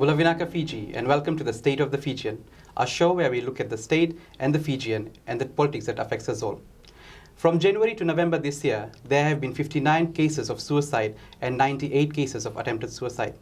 Bulavinaka Fiji, and welcome to the State of the Fijian, a show where we look at the state and the Fijian and the politics that affects us all. From January to November this year, there have been 59 cases of suicide and 98 cases of attempted suicide.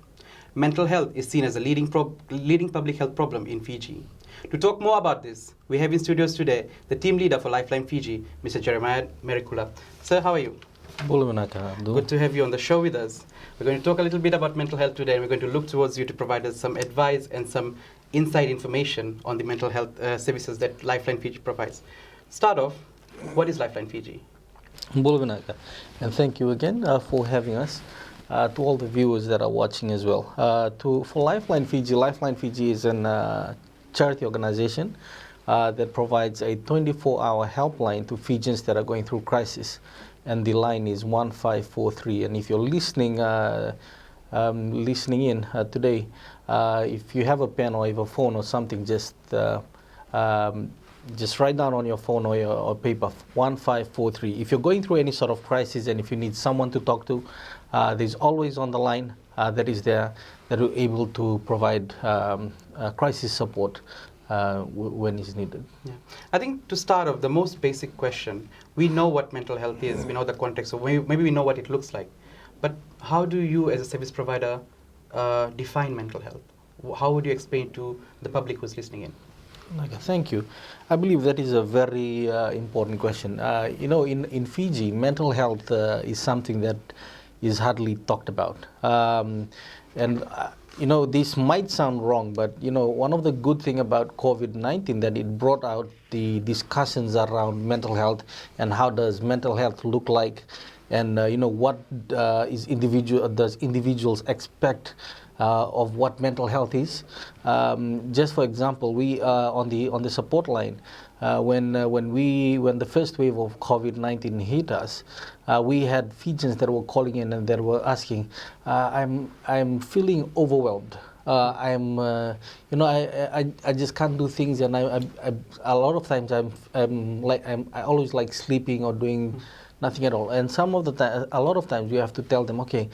Mental health is seen as a leading public health problem in Fiji. To talk more about this, we have in studios today the team leader for Lifeline Fiji, Mr. Jeremiah Merekula. Sir, how are you? Good to have you on the show with us. We're going to talk a little bit about mental health today, and we're going to look towards you to provide us some advice and some inside information on the mental health services that Lifeline Fiji provides. Start off, what is Lifeline Fiji? And thank you again for having us. To all the viewers that are watching as well. For Lifeline Fiji is a charity organization that provides a 24-hour helpline to Fijians that are going through crisis. And the line is 1543. And if you're listening in today, if you have a pen or a phone or something, just write down on your phone or paper 1543. If you're going through any sort of crisis and if you need someone to talk to, there's always on the line that is there that are able to provide crisis support when it's needed. Yeah. I think to start off, the most basic question, we know what mental health is, we know the context, so maybe we know what it looks like. But how do you as a service provider define mental health? How would you explain to the public who's listening in? Thank you. I believe that is a very important question. In Fiji, mental health is something that is hardly talked about. This might sound wrong, but, one of the good things about COVID-19 that it brought out the discussions around mental health and how does mental health look like, and, what does individuals expect of what mental health is. Just for example, we on the support line, when the first wave of COVID-19 hit us, we had Fijians that were calling in and that were asking, I'm feeling overwhelmed. I just can't do things, and I a lot of times I always like sleeping or doing nothing at all. And a lot of times you have to tell them, okay,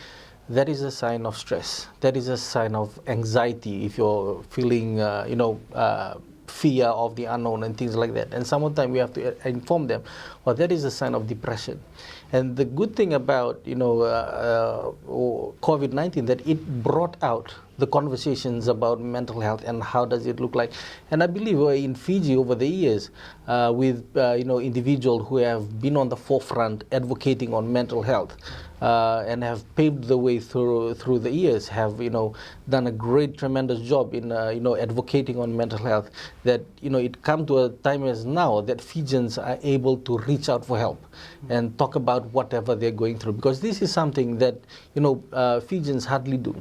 that is a sign of stress. That is a sign of anxiety if you're feeling, fear of the unknown and things like that. And some of the time we have to inform them, well, that is a sign of depression. And the good thing about, COVID-19, that it brought out the conversations about mental health and how does it look like. And I believe in Fiji over the years, with individuals who have been on the forefront advocating on mental health, and have paved the way through the years, have done a great, tremendous job in advocating on mental health. That it come to a time as now that Fijians are able to reach out for help and talk about whatever they're going through, because this is something that Fijians hardly do.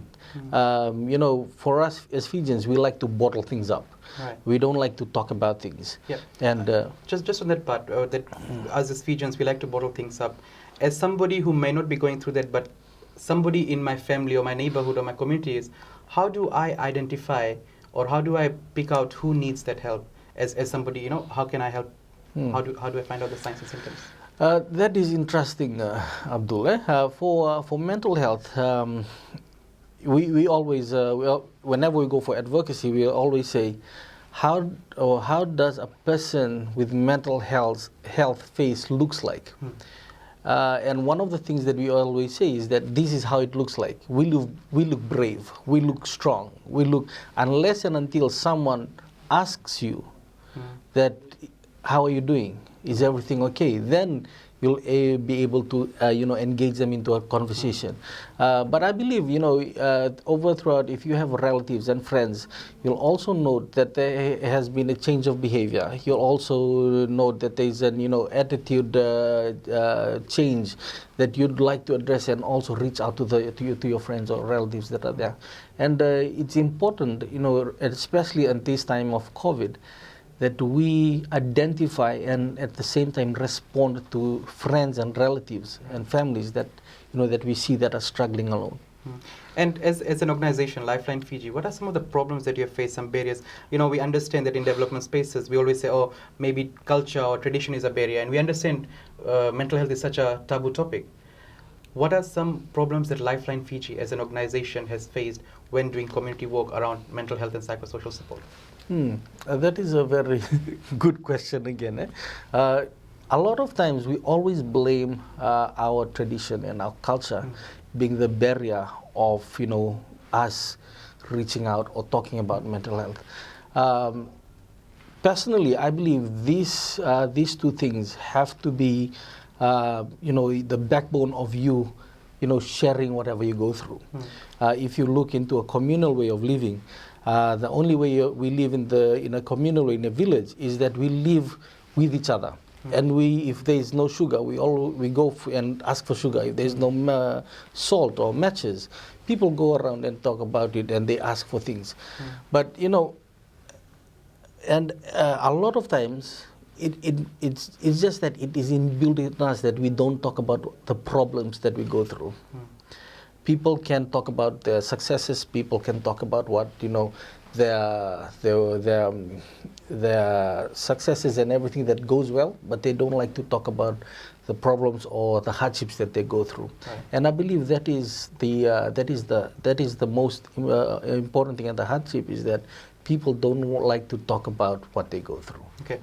For us as Fijians, we like to bottle things up. Right. We don't like to talk about things. Yeah. And just on that part, that us as Fijians, we like to bottle things up. As somebody who may not be going through that, but somebody in my family or my neighborhood or my community is, how do I identify or how do I pick out who needs that help? As somebody, how can I help? How do I find out the signs and symptoms? That is interesting, Abdul. For mental health, we always, whenever we go for advocacy, we always say, how does a person with mental health face looks like? And one of the things that we always say is that this is how it looks like. We look brave, we look strong, unless and until someone asks you that, how are you doing? Is everything okay? Then you'll be able to engage them into a conversation. But I believe throughout, if you have relatives and friends, you'll also note that there has been a change of behavior. You'll also note that there's an attitude change that you'd like to address, and also reach out to your friends or relatives that are there. And it's important, especially at this time of COVID, that we identify and at the same time respond to friends and relatives and families that that we see that are struggling alone. And as an organization, Lifeline Fiji, what are some of the problems that you have faced, some barriers? We understand that in development spaces, we always say, oh, maybe culture or tradition is a barrier, and we understand mental health is such a taboo topic. what are some problems that Lifeline Fiji as an organization has faced when doing community work around mental health and psychosocial support? That is a very good question again. A lot of times we always blame our tradition and our culture being the barrier of us reaching out or talking about mental health. Personally, I believe these two things have to be the backbone of you sharing whatever you go through. If you look into a communal way of living, the only way we live in a communal way in a village is that we live with each other. And if there is no sugar, we go and ask for sugar. If there is no salt or matches, people go around and talk about it and they ask for things. But and a lot of times it's just that it is inbuilt in us that we don't talk about the problems that we go through. People can talk about their successes. People can talk about what their successes and everything that goes well, but they don't like to talk about the problems or the hardships that they go through. Right. And I believe that is the most important thing. And the hardship is that people don't like to talk about what they go through. Okay.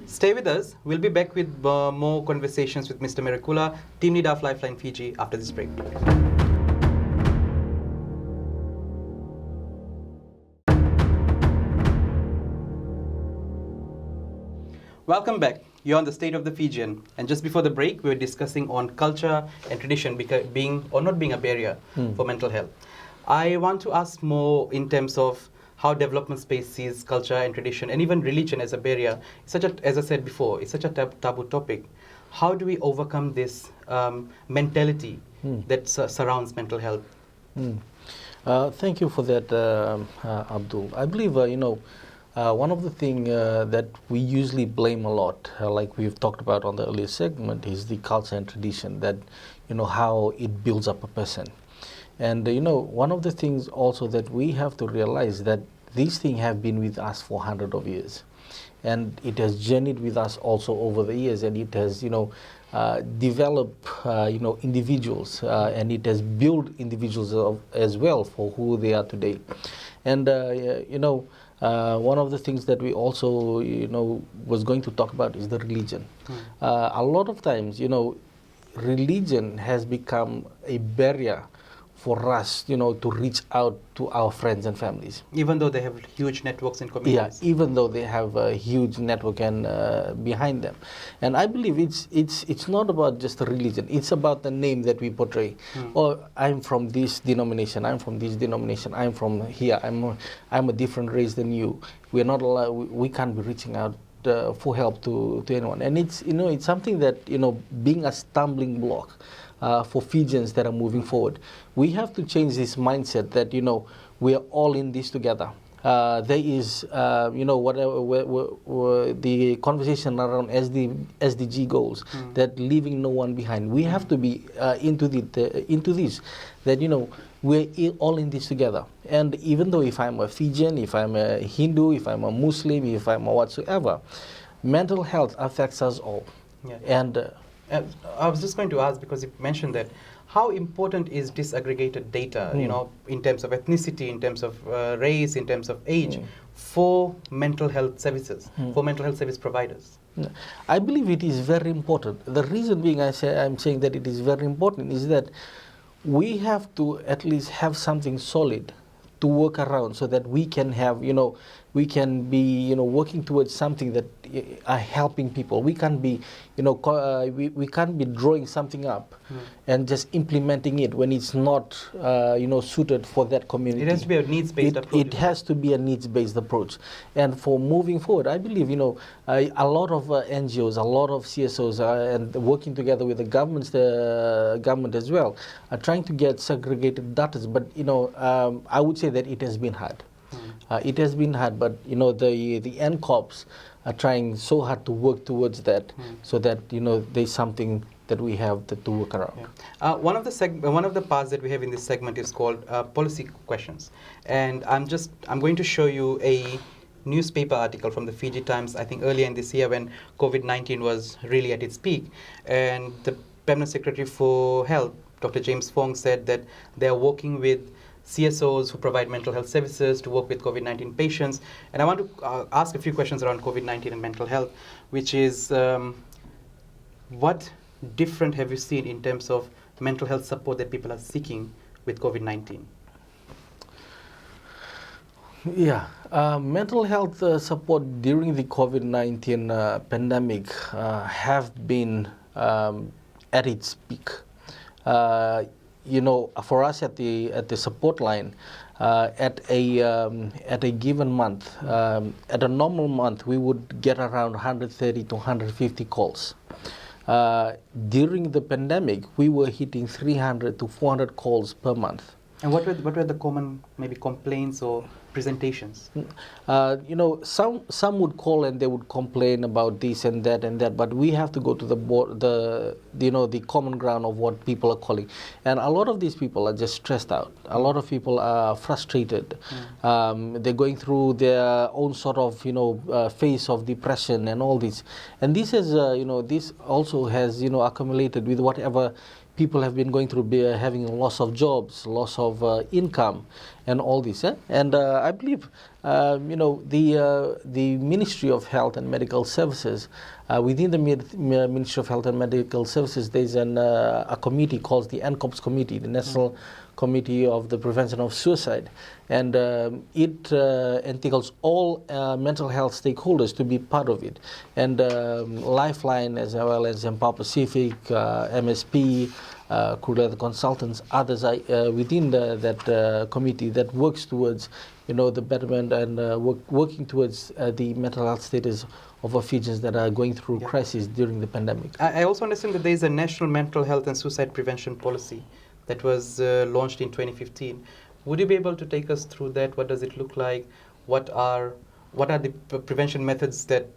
Stay with us. We'll be back with more conversations with Mr. Merekula, team leader of Lifeline Fiji, after this break. Welcome back. You're on the State of the Fijian, and just before the break, we were discussing on culture and tradition being or not being a barrier for mental health. I want to ask more in terms of how development space sees culture and tradition and even religion as a barrier. As I said before, it's such a taboo topic. How do we overcome this mentality that surrounds mental health? Thank you for that, Abdul. I believe, one of the things that we usually blame a lot, like we've talked about on the earlier segment, is the culture and tradition, that, how it builds up a person. And, one of the things also that we have to realize that these things have been with us for hundreds of years. And it has journeyed with us also over the years, and it has, developed, individuals, and it has built individuals as well for who they are today. And, one of the things that we also, was going to talk about is the religion. A lot of times, religion has become a barrier for us, to reach out to our friends and families. Even though they have huge networks and communities. Yeah, even though they have a huge network and behind them. And I believe it's not about just the religion. It's about the name that we portray. Or I'm from this denomination. I'm from this denomination. I'm from here. I'm a different race than you. We're not allowed. We can't be reaching out for help to anyone. And it's it's something that being a stumbling block for Fijians that are moving forward. We have to change this mindset that, we are all in this together. There is, whatever the conversation around SDG goals, that leaving no one behind. We have to be into this, that, we're all in this together. And even though if I'm a Fijian, if I'm a Hindu, if I'm a Muslim, if I'm a whatsoever, mental health affects us all. Yeah. And I was just going to ask, because you mentioned that, how important is disaggregated data, in terms of ethnicity, in terms of race, in terms of age, for mental health services, for mental health service providers? I believe it is very important. The reason being I'm saying that it is very important is that we have to at least have something solid to work around, so that we can have, we can be, working towards something that are helping people. We can't be, we can't be drawing something up and just implementing it when it's not, suited for that community. It has to be a needs-based approach. It has to be a needs-based approach. And for moving forward, I believe, a lot of NGOs, a lot of CSOs, and working together with the government as well, are trying to get segregated data. But, I would say that it has been hard. It has been hard, but the NCOPs are trying so hard to work towards that, so that there's something that we have to work around. Yeah. One of the parts that we have in this segment is called policy questions, and I'm going to show you a newspaper article from the Fiji Times, I think earlier in this year when COVID-19 was really at its peak, and the Permanent Secretary for Health, Dr. James Fong, said that they are working with CSOs who provide mental health services to work with COVID-19 patients. And I want to ask a few questions around COVID-19 and mental health, which is what different have you seen in terms of mental health support that people are seeking with COVID-19? Yeah, mental health support during the COVID-19 pandemic have been at its peak. For us at the support line, at a given month, at a normal month, we would get around 130 to 150 calls. During the pandemic, we were hitting 300 to 400 calls per month. And what were the common maybe complaints or presentations? Some would call and they would complain about this and that, but we have to go to the common ground of what people are calling. And a lot of these people are just stressed out. A lot of people are frustrated. They're going through their own sort of phase of depression and all this. And this is this also has accumulated with whatever people have been going through, having loss of jobs, loss of income, and all this. And I believe, the Ministry of Health and Medical Services, within the Ministry of Health and Medical Services, there's a committee called the NCOPS Committee, the National Committee of the Prevention of Suicide, and it entails all mental health stakeholders to be part of it, and Lifeline as well as Empower Pacific, MSP, Kurla consultants, others are within that committee that works towards the betterment and working towards the mental health status of Fijians that are going through crisis during the pandemic. I also understand that there is a national mental health and suicide prevention policy that was launched in 2015. Would you be able to take us through that? What does it look like? What are the prevention methods that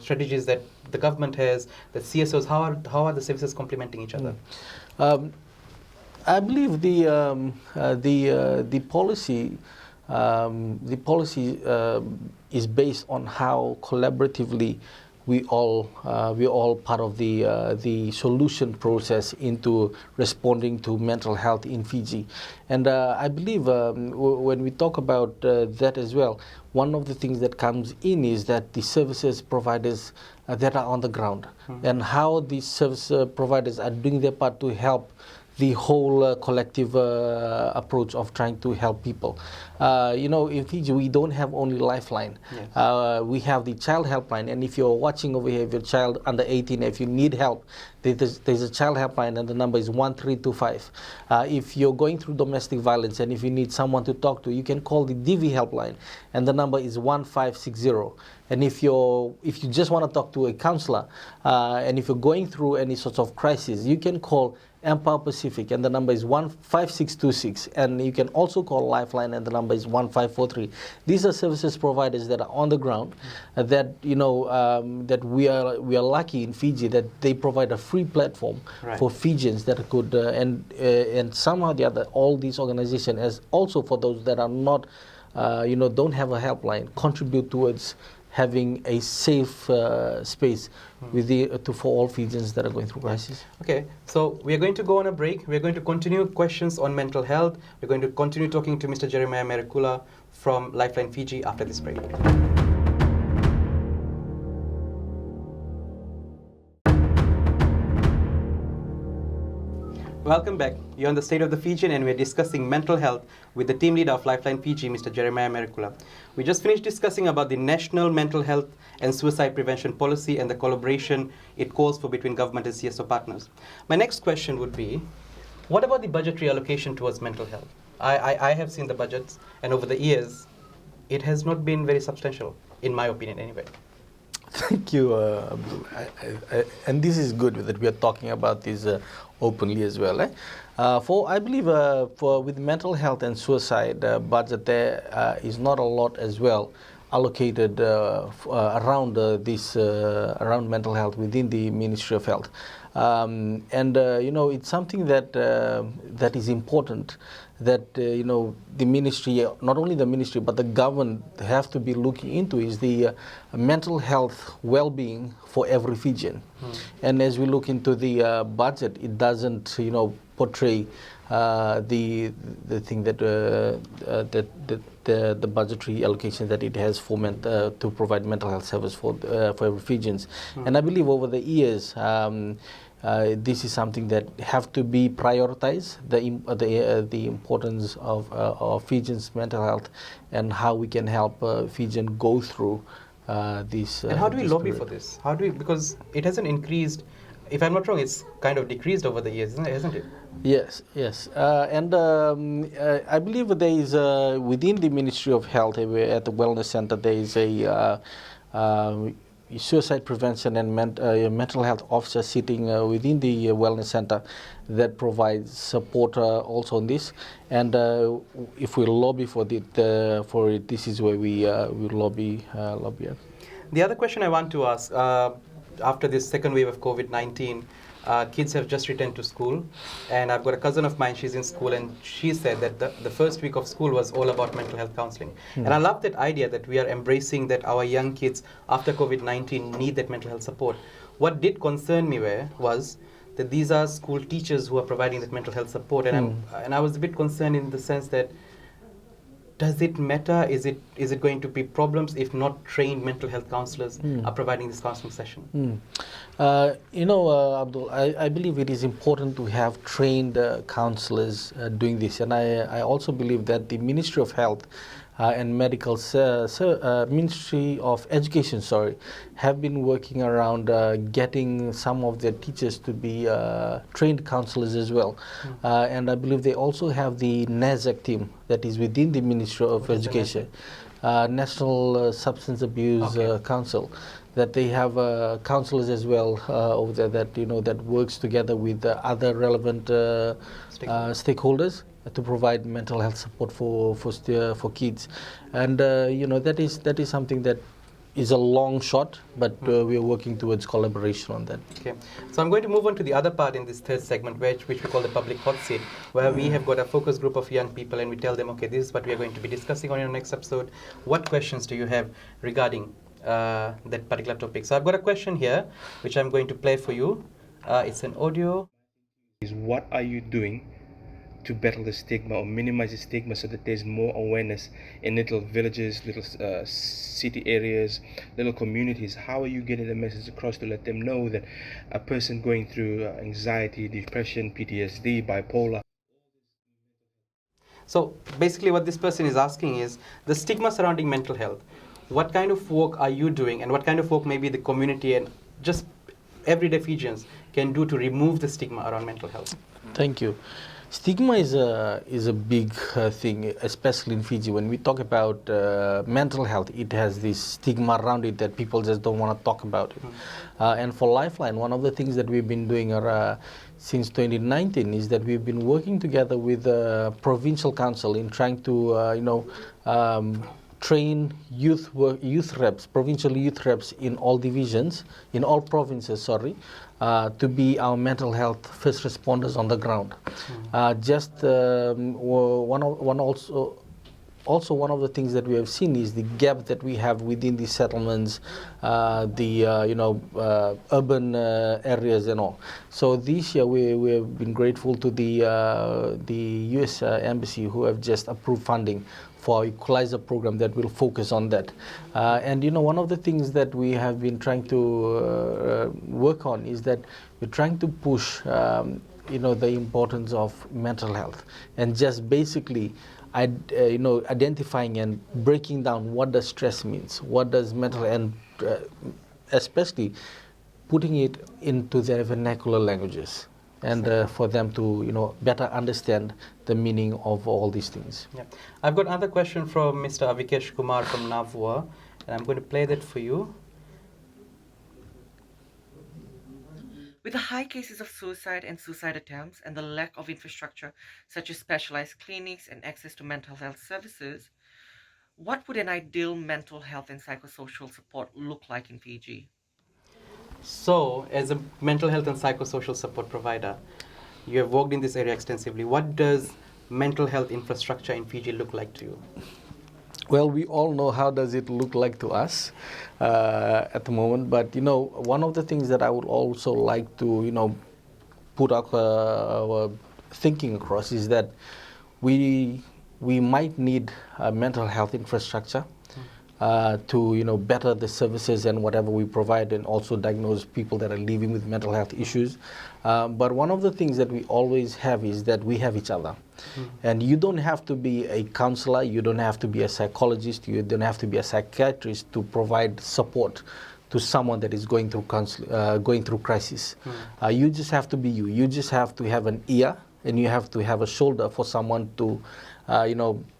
strategies that the government has, that CSOs? How are the services complementing each other? I believe the policy is based on how collaboratively we all part of the solution process into responding to mental health in Fiji. And I believe when we talk about that as well, one of the things that comes in is that the services providers that are on the ground, and how these service providers are doing their part to help the whole collective approach of trying to help people. In Fiji, we don't have only Lifeline. Yes. We have the child helpline, and if you're watching over here, if your child under 18, if you need help, there's a child helpline, and the number is 1325. If you're going through domestic violence, and if you need someone to talk to, you can call the DV helpline, and the number is 1560. And if you just want to talk to a counselor, and if you're going through any sort of crisis, you can call Empower Pacific, and the number is 15626, and you can also call Lifeline, and the number is 1543. These are services providers that are on the ground, that that we are lucky in Fiji that they provide a free platform for Fijians that could and somehow or the other, all these organizations, as also for those that are not don't have a helpline, contribute towards having a safe space for all Fijians that are going through crisis. Okay, so we are going to go on a break. We are going to continue questions on mental health. We're going to continue talking to Mr. Jeremiah Merekula from Lifeline Fiji after this break. Welcome back. You're on the State of the Fijian, and we're discussing mental health with the team leader of Lifeline Fiji, Mr. Jeremiah Merekula. We just finished discussing about the National Mental Health and Suicide Prevention Policy and the collaboration it calls for between government and CSO partners. My next question would be, what about the budgetary allocation towards mental health? I have seen the budgets, and over the years, it has not been very substantial, in my opinion anyway. Thank you, Abdul. And this is good that we are talking about this openly as well. I believe with mental health and suicide budget, there is not a lot as well allocated around around mental health within the Ministry of Health. It's something that is important, that the ministry, not only the ministry but the government, have to be looking into, is the mental health well-being for every Fijian. And as we look into the budget, it doesn't portray the thing that the budgetary allocation that it has for to provide mental health service for every Fijians. And I believe over the years, this is something that have to be prioritized, the importance of Fijians' mental health and how we can help Fijian go through this. And how do we lobby period for this? How do we, because it hasn't increased, if I'm not wrong, it's kind of decreased over the years, isn't it? Yes. I believe there is within the Ministry of Health at the Wellness Center, there is a suicide prevention and mental health officer sitting within the Wellness Center that provides support also on this. And if we lobby for it, this is where we lobby at. The other question I want to ask, after this second wave of COVID-19, kids have just returned to school, and I've got a cousin of mine, she's in school, and she said that the first week of school was all about mental health counseling. And I love that idea that we are embracing that our young kids after COVID-19 need that mental health support. What did concern me was that these are school teachers who are providing that mental health support, and I was a bit concerned in the sense that, does it matter? Is it going to be problems if not trained mental health counselors are providing this counseling session? Abdul, I believe it is important to have trained counselors doing this, and I also believe that the Ministry of Health and Ministry of Education, have been working around getting some of their teachers to be trained counselors as well. And I believe they also have the NASAC team that is within the Ministry of Education, National Substance Abuse Council, that they have counselors as well over there that works together with other relevant stakeholders to provide mental health support for kids. And that is something that is a long shot, but we are working towards collaboration on that. Okay, so I'm going to move on to the other part in this third segment, which we call the public hot seat, where we have got a focus group of young people and we tell them, okay, this is what we are going to be discussing on your next episode. What questions do you have regarding that particular topic? So I've got a question here, which I'm going to play for you. It's an audio. What are you doing to battle the stigma or minimize the stigma so that there's more awareness in little villages, little city areas, little communities? How are you getting the message across to let them know that a person going through anxiety, depression, PTSD, bipolar? So basically what this person is asking is the stigma surrounding mental health. What kind of work are you doing, and what kind of work maybe the community and just everyday Fijians can do to remove the stigma around mental health? Thank you. Stigma is a big thing, especially in Fiji. When we talk about mental health, it has this stigma around it that people just don't want to talk about it. And for Lifeline, one of the things that we've been doing since 2019 is that we've been working together with the Provincial Council in trying to train provincial youth reps in all divisions, in all provinces, to be our mental health first responders on the ground. One of the things that we have seen is the gap that we have within the settlements, urban areas and all. So this year we have been grateful to the U.S. Embassy, who have just approved funding for our equalizer program that will focus on that. And one of the things that we have been trying to work on is that we're trying to push the importance of mental health, and just basically identifying and breaking down what does stress means, what does mental, and especially putting it into their vernacular languages, and for them to better understand the meaning of all these things. Yeah. I've got another question from Mr. Avikesh Kumar from Navua, and I'm going to play that for you. With the high cases of suicide and suicide attempts and the lack of infrastructure such as specialized clinics and access to mental health services, What would an ideal mental health and psychosocial support look like in Fiji? So, as a mental health and psychosocial support provider, you have worked in this area extensively. What does mental health infrastructure in Fiji look like to you? Well, we all know how does it look like to us at the moment. But one of the things that I would also like to put our thinking across is that we might need a mental health infrastructure to better the services and whatever we provide, and also diagnose people that are living with mental health issues. But one of the things that we always have is that we have each other. And you don't have to be a counselor, you don't have to be a psychologist, you don't have to be a psychiatrist to provide support to someone that is going through crisis. You just have to be you. You just have to have an ear, and you have to have a shoulder for someone to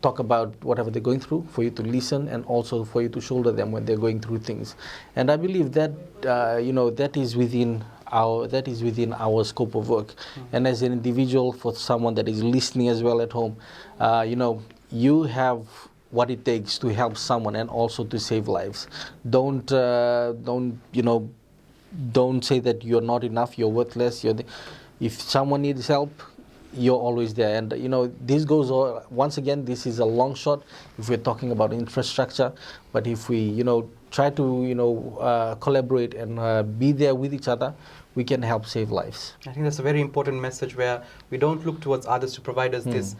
talk about whatever they're going through, for you to listen, and also for you to shoulder them when they're going through things. And I believe that that is within our scope of work. And as an individual, for someone that is listening as well at home, you have what it takes to help someone and also to save lives. Don't say that you're not enough, you're worthless. If someone needs help, you're always there. And this goes once again, this is a long shot if we're talking about infrastructure, but if we try to collaborate and be there with each other, we can help save lives. I think that's a very important message, where we don't look towards others to provide us this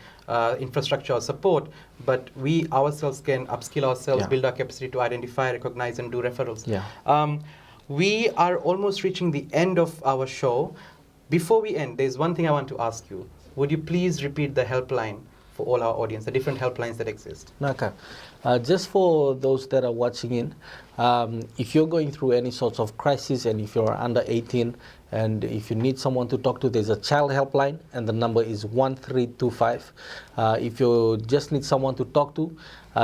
infrastructure or support, but we ourselves can upskill ourselves, build our capacity to identify, recognize, and do referrals. We are almost reaching the end of our show. Before we end, there's one thing I want to ask you. Would you please repeat the helpline for all our audience, the different helplines that exist? Naka, just for those that are watching in, if you're going through any sorts of crisis, and if you're under 18, and if you need someone to talk to, there's a child helpline, and the number is 1325. If you just need someone to talk to,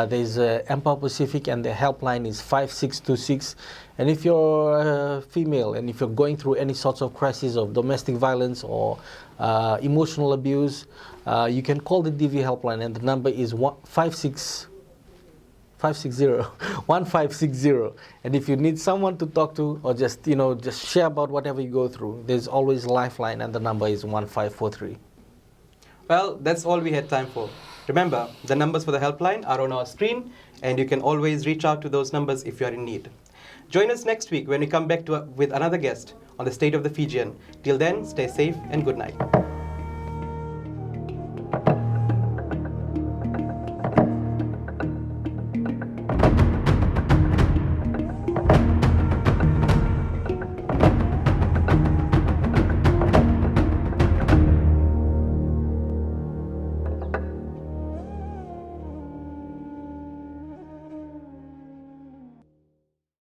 there's Empower Pacific, and the helpline is 5626. And if you're female, and if you're going through any sorts of crisis of domestic violence or emotional abuse, you can call the DV helpline, and the number is 1560. And if you need someone to talk to, or just share about whatever you go through, there's always Lifeline, and the number is 1543. Well, that's all we had time for. Remember, the numbers for the helpline are on our screen, and you can always reach out to those numbers if you are in need. Join us next week when we come back with another guest on the State of the Fijian. Till then, stay safe and good night.